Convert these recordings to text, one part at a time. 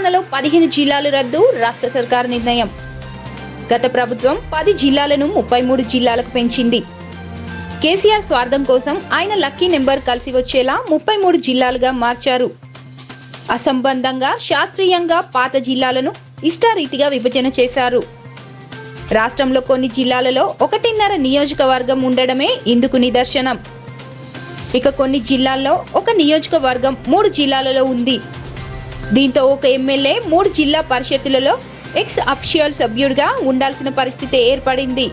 తెలంగాణలో 15 జిల్లాలు రద్దు రాష్ట్ర సర్కార్ నిర్ణయం. గత ప్రభుత్వం 10 జిల్లాలను 33 జిల్లాలకు పెంచింది. కేసీఆర్ స్వార్థం కోసం ఆయన లక్కీ నెంబర్ కలిసి వచ్చేలా 33 జిల్లాలుగా మార్చారు. అసంబంధంగా శాస్త్రీయంగా పాత జిల్లాలను ఇష్టారీతిగా విభజన చేశారు. రాష్ట్రంలో కొన్ని జిల్లాలలో 1.5 నియోజకవర్గం ఉండడమే ఇందుకు నిదర్శనం. ఇక కొన్ని జిల్లాల్లో ఒక నియోజకవర్గం 3 జిల్లాలలో ఉంది. దీంతో ఒక ఎమ్మెల్యే 3 జిల్లా పరిషత్తులలో ఎక్స్ అఫిషియల్ సభ్యుడిగా ఉండాల్సిన పరిస్థితి ఏర్పడింది.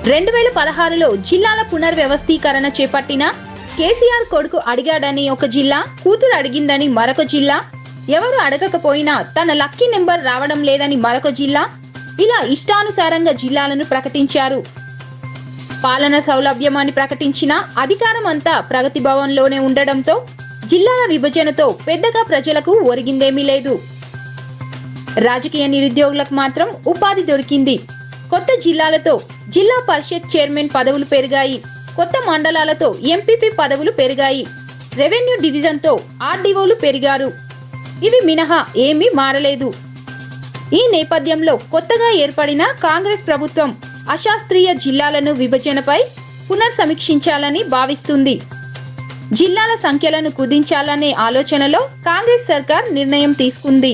2016లో జిల్లాల పునర్వ్యవస్థీకరణ చేపట్టిన కేసీఆర్ కొడుకు అడిగాడని ఒక జిల్లా, కూతురు అడిగిందని మరొక జిల్లా, ఎవరు అడగకపోయినా తన లక్కీ నెంబర్ రావడం లేదని మరొక జిల్లా, ఇలా ఇష్టానుసారంగా జిల్లాలను ప్రకటించారు. పాలన సౌలభ్యమని ప్రకటించిన అధికారం అంతా ప్రగతి భవన్లోనే ఉండడంతో జిల్లాల విభజనతో పెద్దగా ప్రజలకు ఒరిగిందేమీ లేదు. రాజకీయ నిరుద్యోగులకు మాత్రం ఉపాధి దొరికింది. కొత్త జిల్లాలతో జిల్లా పరిషత్ చైర్మన్ పదవులు పెరిగాయి. కొత్త మండలాలతో ఎంపీపీ పదవులు పెరిగాయి. రెవెన్యూ డివిజన్తో ఆర్డీఓలు పెరిగారు. ఇవి మినహా ఏమీ మారలేదు. ఈ నేపథ్యంలో కొత్తగా ఏర్పడిన కాంగ్రెస్ ప్రభుత్వం అశాస్త్రీయ జిల్లాలను విభజనపై పునర్సమీక్షించాలని భావిస్తుంది. జిల్లాల సంఖ్యలను కుదించాలనే ఆలోచనలో కాంగ్రెస్ సర్కార్ నిర్ణయం తీసుకుంది.